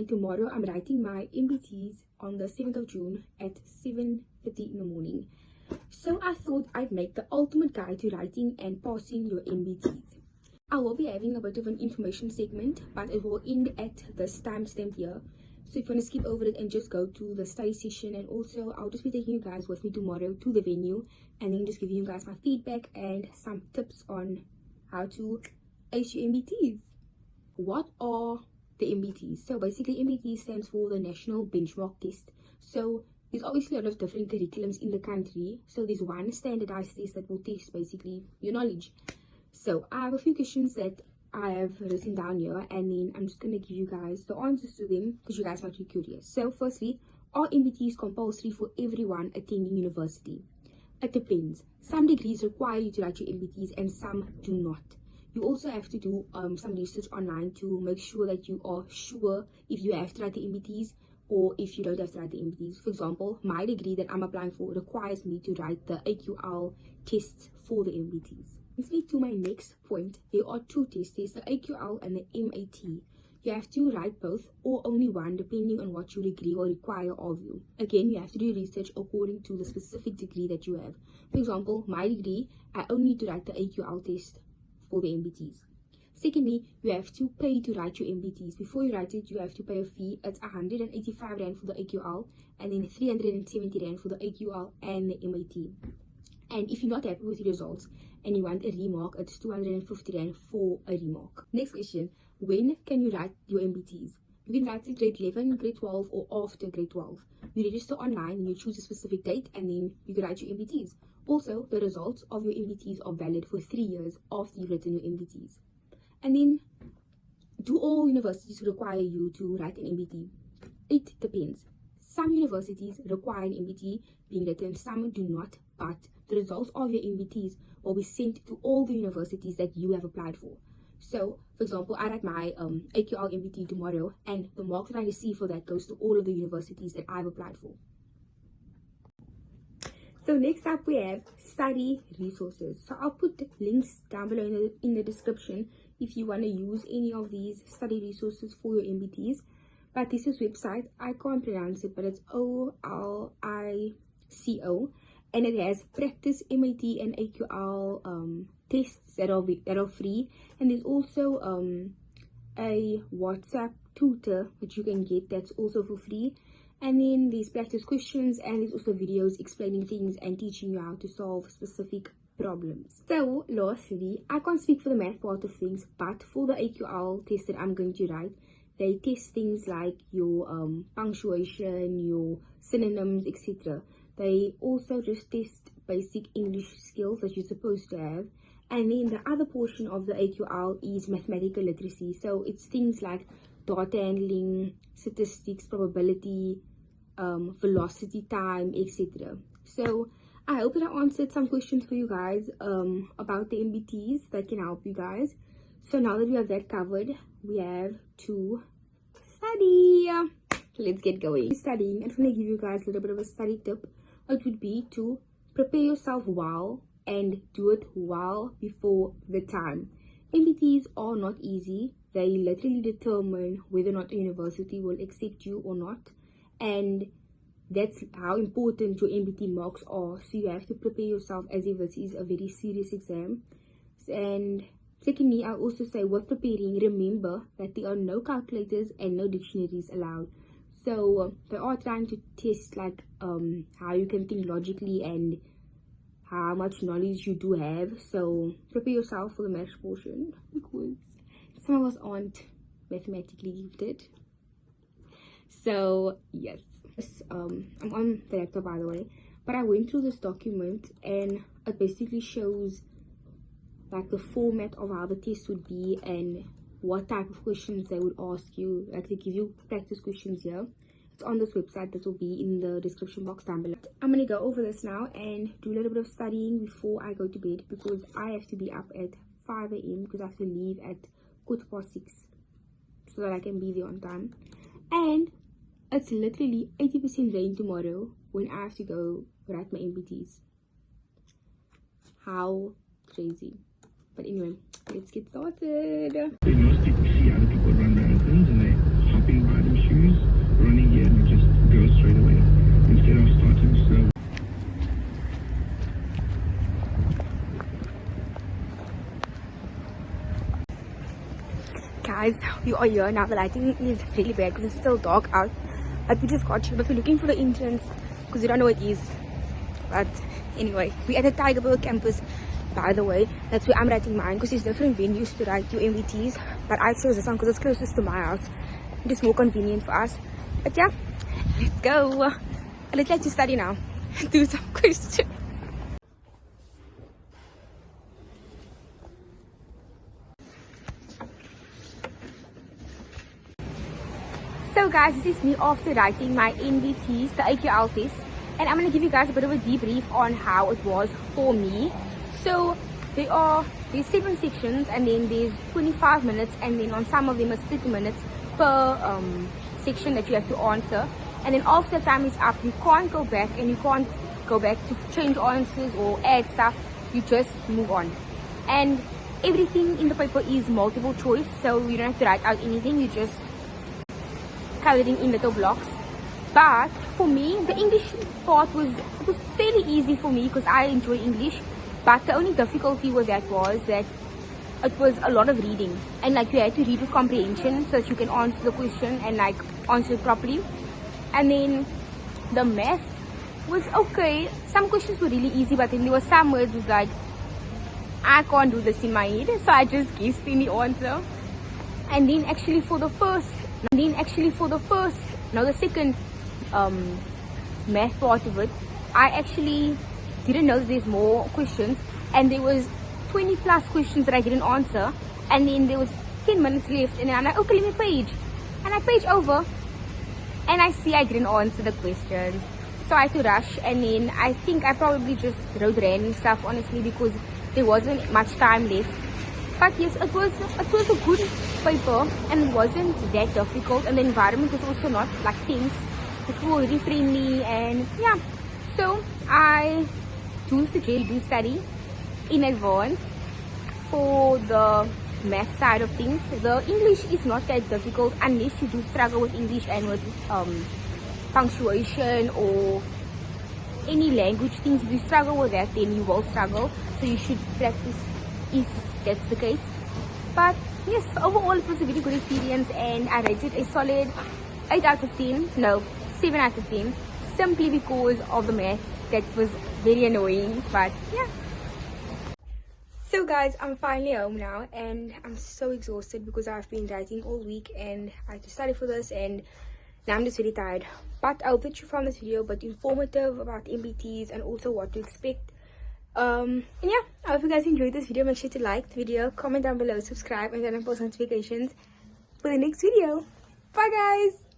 and tomorrow I'm writing my MBTs on the 7th of June at 7:30 in the morning. So I thought I'd make the ultimate guide to writing and passing your MBTs. I will be having a bit of an information segment, but it will end at this timestamp here. So if you want to skip over it and just go to the study session, and also I'll just be taking you guys with me tomorrow to the venue and then just giving you guys my feedback and some tips on how to ace your MBTs. What are the MBTs? So basically MBT stands for the National Benchmark Test. So there's obviously a lot of different curriculums in the country. So there's one standardized test that will test basically your knowledge. So I have a few questions that I have written down here, and then I'm just going to give you guys the answers to them because you guys might be curious. So firstly, are MBTs compulsory for everyone attending university? It depends. Some degrees require you to write your MBTs and some do not. You also have to do some research online to make sure that you are sure if you have to write the MBTs or if you don't have to write the MBTs. For example, my degree that I'm applying for requires me to write the AQL tests for the MBTs. Brings me to my next point. There are two tests. There's the AQL and the MAT. You have to write both or only one depending on what your degree will require of you. Again, you have to do research according to the specific degree that you have. For example, my degree, I only need to write the AQL test for the MBTs. Secondly, you have to pay to write your MBTs. Before you write it, you have to pay a fee. It's 185 Rand for the AQL and then 370 Rand for the AQL and the MAT. And if you're not happy with your results and you want a remark, it's 250 Rand for a remark. Next question, when can you write your MBTs? You can write it grade 11, grade 12 or after grade 12. You register online and you choose a specific date and then you can write your MBTs. Also, the results of your MBTs are valid for 3 years after you've written your MBTs. And then, do all universities require you to write an MBT? It depends. Some universities require an MBT being written, some do not, but the results of your MBTs will be sent to all the universities that you have applied for. So, for example, I write my AQL MBT tomorrow, and the mark that I receive for that goes to all of the universities that I've applied for. So next up we have study resources. So I'll put links down below in the description if you want to use any of these study resources for your MBTs. But this is website, I can't pronounce it, but it's OLICO, and it has practice MAT and AQL tests that are free, and there's also a WhatsApp tutor that you can get that's also for free. And then there's practice questions, and there's also videos explaining things and teaching you how to solve specific problems. So lastly, I can't speak for the math part of things, but for the AQL test that I'm going to write, they test things like your punctuation, your synonyms, etc. They also just test basic English skills that you're supposed to have. And then the other portion of the AQL is mathematical literacy. So it's things like data handling, statistics, probability, velocity, time, etc. So I hope that I answered some questions for you guys about the MBTs that can help you guys. So now that we have that covered, we have to study. Let's get going. Studying, I'm going to give you guys a little bit of a study tip. It would be to prepare yourself well and do it well before the time. MBTs are not easy. They literally determine whether or not a university will accept you or not, and that's how important your MBT marks are. So you have to prepare yourself as if this is a very serious exam. And secondly, I also say with preparing, remember that there are no calculators and no dictionaries allowed. So they are trying to test like how you can think logically and how much knowledge you do have. So prepare yourself for the maths portion because some of us aren't mathematically gifted. So yes, I'm on the laptop by the way, but I went through this document and it basically shows like the format of how the test would be and what type of questions they would ask you. Like they give you practice questions here. It's on this website that will be in the description box down below. I'm gonna go over this now and do a little bit of studying before I go to bed because I have to be up at 5 AM because I have to leave at 6:15 so that I can be there on time. And it's literally 80% rain tomorrow when I have to go write my MBTs. How crazy. But anyway, let's get started. Most people see other people run marathons and they hop in by them shoes. guys, we are here now. The lighting is really bad because it's still dark out, but we just got here. But we're looking for the entrance because we don't know what it is. But anyway, we're at the Tigerberg campus, by the way. That's where I'm writing mine, because there's different venues to write your MBTs, but I chose this one because it's closest to my house. It's more convenient for us. But yeah, let's go. Let's like to study now. Do some questions. So guys, this is me after writing my NBTs, the AQL test, and I'm going to give you guys a bit of a debrief on how it was for me. So there's 7 sections, and then there's 25 minutes, and then on some of them it's 30 minutes per section that you have to answer. And then after the time is up, you can't go back, and you can't go back to change answers or add stuff. You just move on. And everything in the paper is multiple choice, so you don't have to write out anything. You just coloring in little blocks. But for me, the English part was fairly easy for me because I enjoy English. But the only difficulty with that was that it was a lot of reading, and like you had to read with comprehension so that you can answer the question and like answer it properly. And then the math was okay. Some questions were really easy, but then there were some where it was like, I can't do this in my head, so I just guessed in the answer. And then actually for the second math part of it, I actually didn't know that there's more questions, and there was 20 plus questions that I didn't answer, and then there was 10 minutes left, and then I'm like, okay, let me page, and I page over, and I see I didn't answer the questions, so I had to rush. And then I think I probably just wrote random stuff, honestly, because there wasn't much time left. But yes, it was a good paper, and it wasn't that difficult, and the environment was also not like tense. People were really friendly, and yeah, so I do suggest you do study in advance for the math side of things. The English is not that difficult unless you do struggle with English and with punctuation or any language things. If you struggle with that, then you will struggle, so you should practice if that's the case. But yes, overall it was a very good experience, and I rated a solid 8 out of 10, no, 7 out of 10, simply because of the math that was very annoying. But yeah. So guys, I'm finally home now, and I'm so exhausted because I've been writing all week and I had to study for this, and now I'm just very tired. But I hope that you found this video but informative about MBTs and also what to expect. And yeah, I hope you guys enjoyed this video. Make sure to like the video, comment down below, subscribe, and turn on post notifications for the next video. Bye guys.